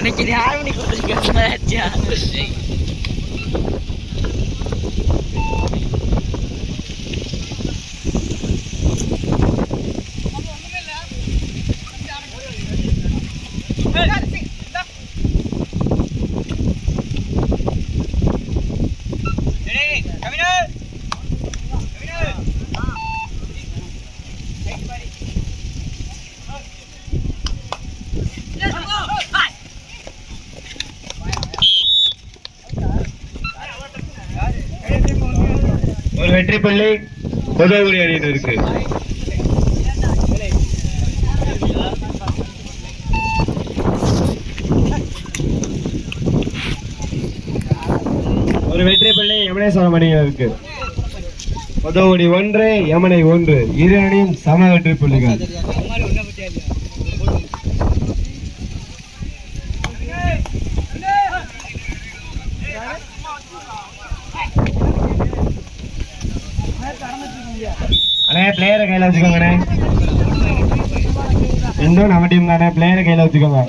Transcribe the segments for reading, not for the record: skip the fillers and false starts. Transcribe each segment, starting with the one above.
அன்னைக்கு யார் மணி கொடுத்துருக்கா ஒரு வெற்றி புள்ளி உதவுரி அணியில் இருக்கு. ஒரு வெற்றி புள்ளி யமனேஸ்வரம் அணியில் இருக்கு. உதவுடி 1 யமனை 1 இரு அணியும் சம வெற்றி புள்ளிகள். அண்ணே பிளேயரை கையில வச்சுக்கோங்கண்ணே. இன்னும் நம்ம டீம் தானே, பிளேயரை கையில வச்சுக்கோங்க.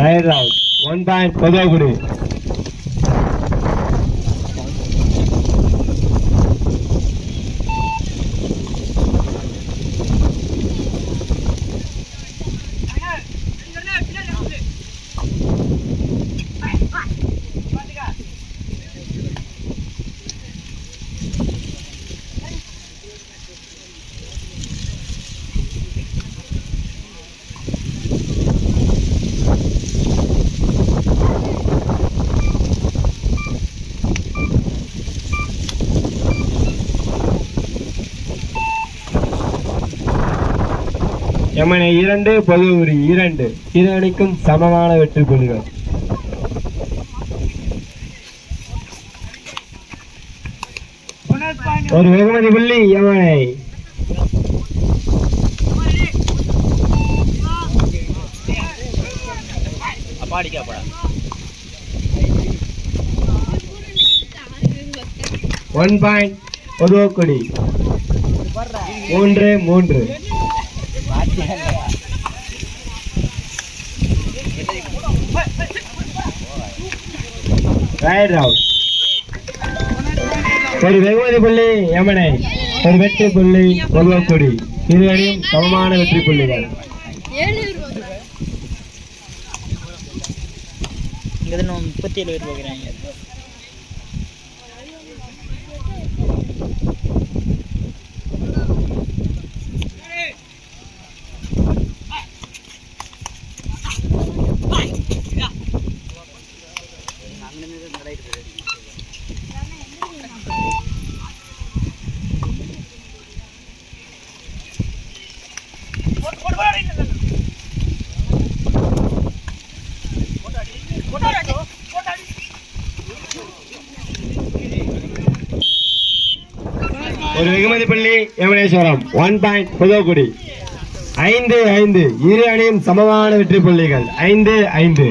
Right out 1 point Podhuvakudi. Yamanai 2 பொதுவுரி 2 இரு அணிக்கும் சமமான வெற்றி புள்ளிகள். ஒரு வெகுமதி புள்ளி யமனை. One point Podhuvakudi 3-3. ஒரு வெகுமதி புள்ளி யமனை, ஒரு வெற்றி புள்ளி பொதுவாக்குடி இரு அணியும் சமமான வெற்றி புள்ளிகள். இங்க 37 பேர் போகிறாங்க. ஒரு வெகுமதி புள்ளி யமனேஸ்வரம் 1 பாயிண்ட் பொதுவாக்குடி 5-5 இரு அணியும் சமமான வெற்றி புள்ளிகள். 5-5.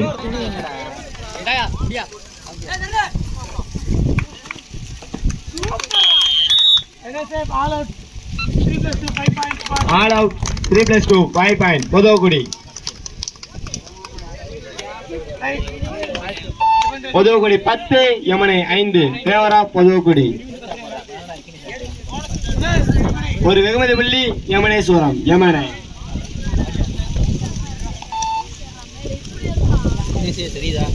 All out 3+2 5 point Podhuvakudi. Podhuvakudi 10 Yamanai 5 favour of பொதுவாக்குடி. ஒரு வெகுமதி புள்ளி யமனேஸ்வரம் யமனை. தெரியுதா?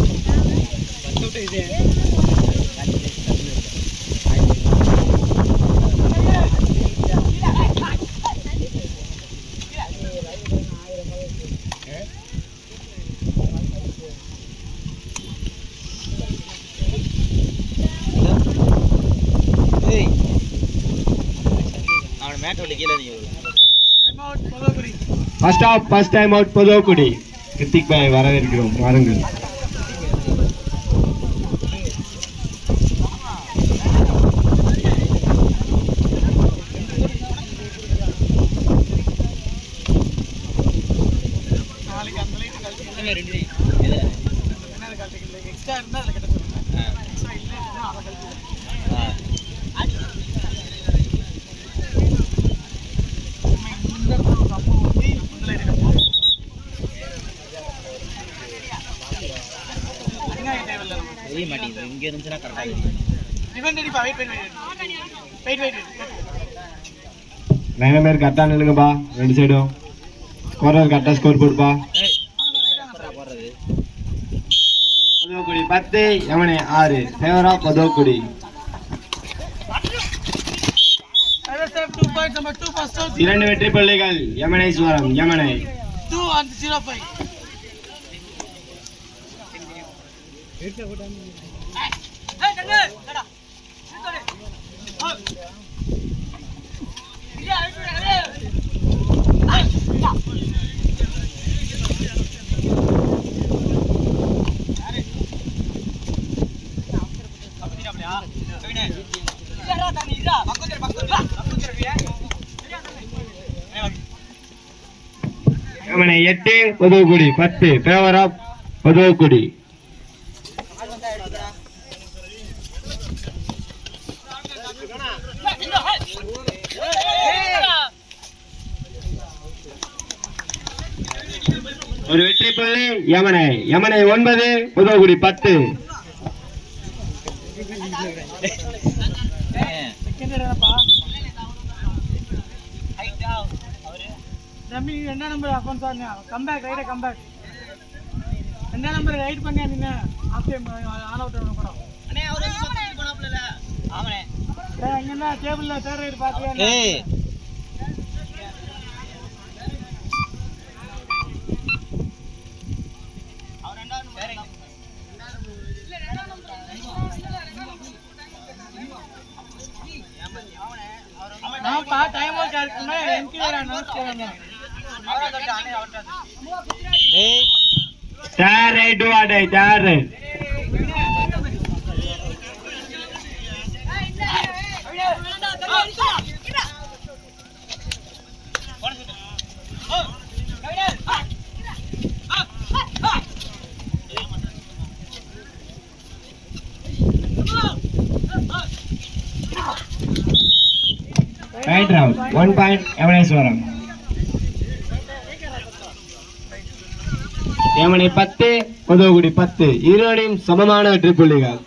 First time out Podhuvakudi. Kiruthik பாய் வரவேற்கிறோம், வாருங்கள். என்ன ரெண்டு எதுல எக்ஸ்ட்ரா இருந்தா அதுல கட்ட சொல்லுங்க. எக்ஸ்ட்ரா இல்லன்னா அத கழிச்சு. இந்த கம்பு ஊத்தி முதல்ல எடுக்கணும். வெங்காயம் தேவையில்ல. தெரிய மாட்டேங்குது. இங்க இருந்துச்சுன்னா கரெக்டா இருக்கும். டிஃபன் ரெடிப்பா. வெயிட். லைன் பேர் கரெக்டா நில்லுங்கப்பா ரெண்டு சைடும். ஸ்கோரர் கரெக்டா ஸ்கோர் போடுப்பா. போடுறது பதோக்குடி 10 Yamanai 6 favour of Pathokudi. Sir 2 point number 2 first out. 2 வெற்றி புள்ளிகள் யமனேஸ்வரம் யமனை 2 and 05. யமனை 8 பதோக்குடி 10 ஃபேவர் ஆஃப் பதோக்குடி. ஒரு வெற்றி புள்ளி யமனை 9 பதோக்குடி 10. ரம்மி என்ன number account sir comeback right comeback என்ன நம்பர் ரைட் பண்ணியா நீங்க ஆஃப் டைம் ஆன் அவுட் கூட அண்ணே அவரே மொத்தம் போனாப்ல ஆமாண்ணே அங்க என்ன டேபிள்ல தேர்ட் ரைட் பாத்தியா ஏய் அவர் ரெண்டாவது நம்பர் இல்ல ரெண்டாவது நம்பர் நான் பா டைம் அவுட் ஆயிருக்குமே என்கி வேற அனௌன்ஸ் செய்வாங்க அவரா சொல்லிட்டு அண்ணே அவர்ட்ட ஏய் தேர்ட் ரைட் வாடை third right. Right round 1 point Emaneswaram. யமனை 10 பதோக்குடி 10 இருவரையும் சமமான வெற்றி புள்ளிகள்.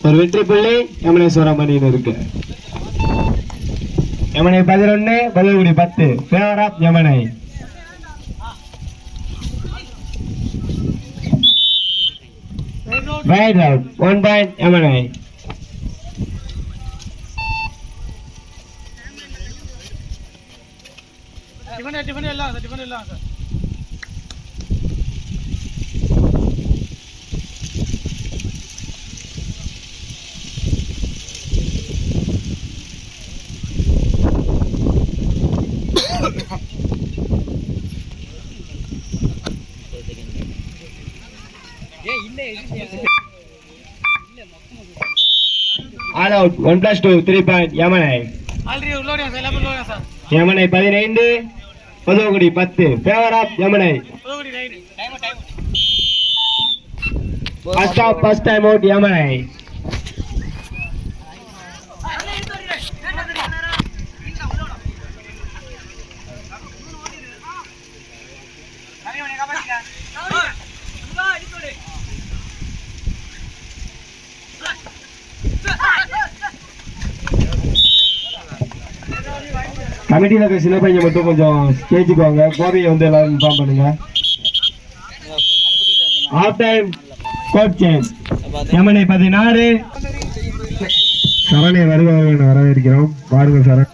ஒரு வெற்றி புள்ளி யமனேஸ்வரம் அணியினருக்கு. யமனை 11 பதோக்குடி 10 ஃபேவர் ஆஃப் யமனை. Right out 1 point யமனை. டிஃபன் எல்லாம் சார் ஏய் இல்ல இல்ல All out 1+2 3 point யமனை. ஆல்ரெடி உள்ளோடியா சார் எல்லாம் உள்ளோடியா சார் யமனை 15 பதோக்குடி 10 ஃபேவர் ஆஃப் யமனை. உள்ளோடி right time first time out யமனை. கமிட்டியில் இருக்க சின்ன பையன் மட்டும் கொஞ்சம் ஸ்டேஜுக்கு வாங்க. கோபியை வந்து எல்லாரும் இன்ஃபார்ம் பண்ணுங்க. ஆஃப் டைம் கோட் சேஞ்ச் யமனை 16 சரணை வருவார்கள் வரவேற்கிறோம். பாருங்க சரண்.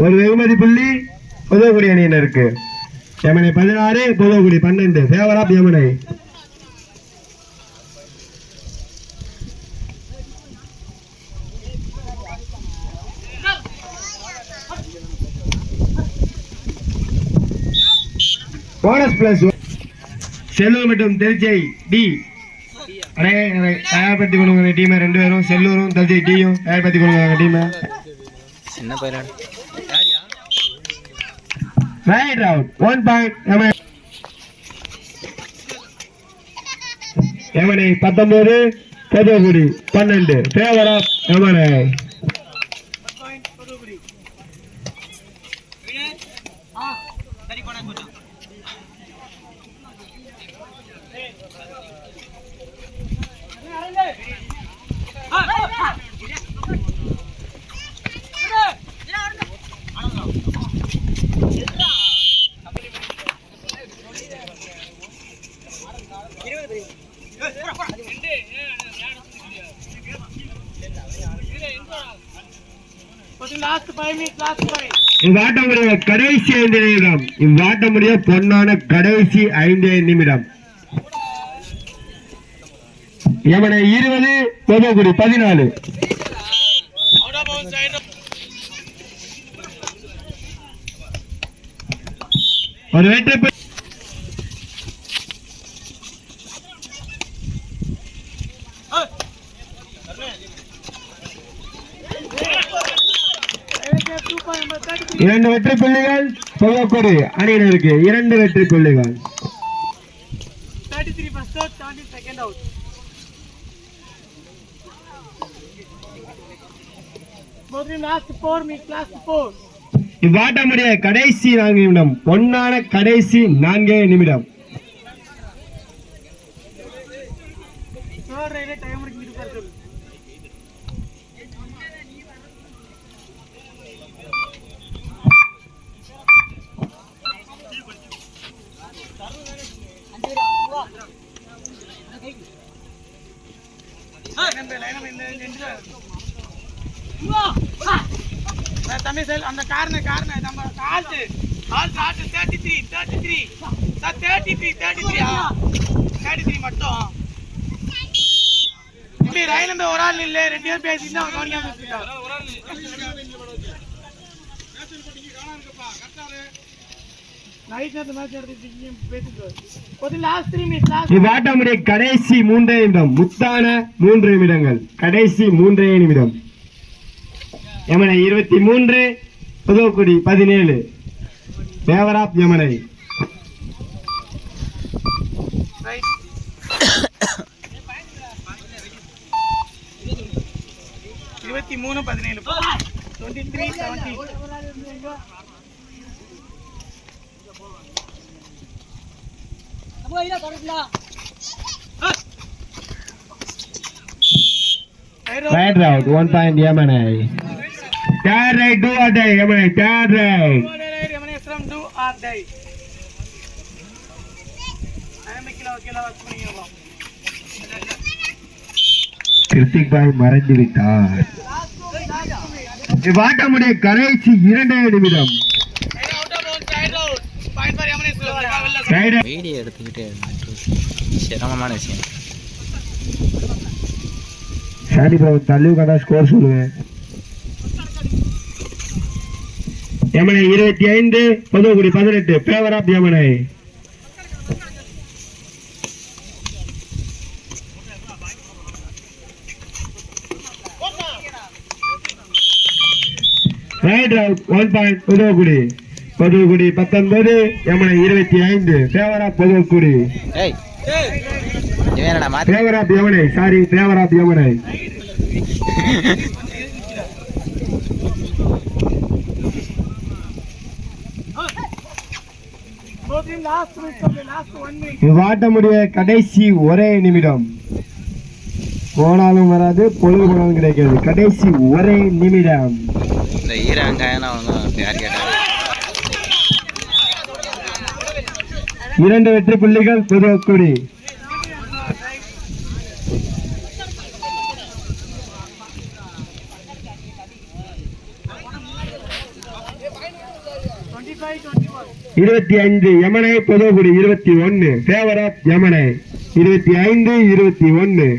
ஒரு வெகுமதி புள்ளி புதுக்குடி அணியினருக்கு. யமனை 16, புதுக்குடி 12. ஃபேவர் ஆஃப் யமனை. போனஸ் பிளஸ் செல்லூர் மற்றும் திருச்சை டி தயார்படுத்தி கொடுங்க டீமை. 2 பேரும் செல்லூரும் திருச்சை டியும் தயார்படுத்தி கொடுங்க டீமை. சின்ன பையன் ரைட் அவுட் 1 பாயிண்ட் யமனை 19, புதுக்குடி 12. ஃபேவர் ஆஃப் யமனை. இவ்வாட்டமுடைய கடைசி 5 நிமிடம். இவ்வாட்டமுடைய பொன்னான கடைசி 5 நிமிடம். யமனை 20, புதுக்குடி 14. ஒரு வெற்றி இரண்டு வெற்றி புள்ளிகள் புதுக்குடி அணியினருக்கு. 2 வெற்றி புள்ளிகள். 33 first out, 70 second out. Both last 4 meet last 4. இவ்வாட்டமுடைய கடைசி 4 நிமிடம். பொன்னான கடைசி 4 நிமிடம். Third ride time இருக்கு இருக்கு. தம்பி சார் அந்த காரணம் நம்ம ஆல்ட் 33 மட்டும் இப்படி ரயிலிருந்து ஒரு ஆள் இல்லை 2 பேர் பேசிட்டு அவன் கவனிக்காம வச்சுட்டான். இவ்வாட்டமுடைய கடைசி 3 நிமிடம். முத்தான 3 நிமிடங்கள். கடைசி 3 நிமிடம். யமனை 23, புதுக்குடி 17. ஃபேவர் ஆஃப் யமனை. 23-17. 23-17. Right round 1 point Yamane. Third right do or die Yamane. Third right. Yamane from do or die. Hrithik பாய் மறைந்து விட்டார். இவ்வாட்டமுடைய கடைசி 2 நிமிடம். வீடியோ எடுத்துக்கிட்டே சிரமமான விஷயம். ஷாடி ப்ரோ தள்ளி கடா ஸ்கோர் சொல்லுங்க. Yamanai 25, Pudukudi 18. Favour of Yamanai. Right out 1 point Pudukudi 19 Yamunai 25 favour of Pudukudi ஏய் இவன் என்னடா மாத்தி favour of Yamunai sorry favour of Yamunai வாட்டமுடைய கடைசி ஒரே நிமிடம் போனாலும் வராது பொழுது போனாலும் கிடைக்காது கடைசி ஒரே நிமிடம் இந்த ஈரங்காயனா அவங்க யார் கேட்டாங்க 2 வெற்றி புள்ளிகள் புதுக்குடி இருபத்தி 25 யமுனை புதுக்குடி 21 ஃபேவர் ஆஃப் யமுனை 25-21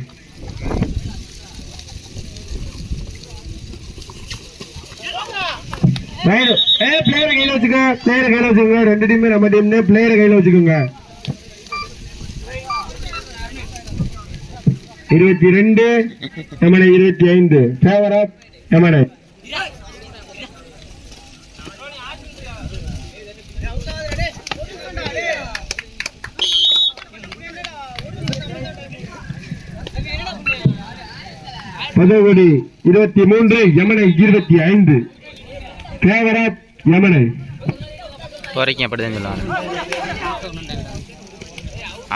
பிளேயரை கையில வச்சுக்கோங்க ரெண்டு டீம் நம்ம டீம் பிளேயரை கையில வச்சுக்கோங்க 22 Yamuna 25 favour of Yamuna Pudukkudi 23 Yamuna 25 favour of Yamuna வரைக்கும் அப்படிதான் சொல்லுவாங்க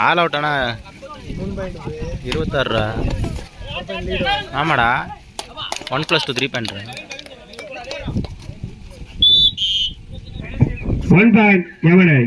ஆல் அவுட் ஆனா 26 ஆமாடா 1+2 3 பண்றேன் 1 பாயிண்ட் யமுனை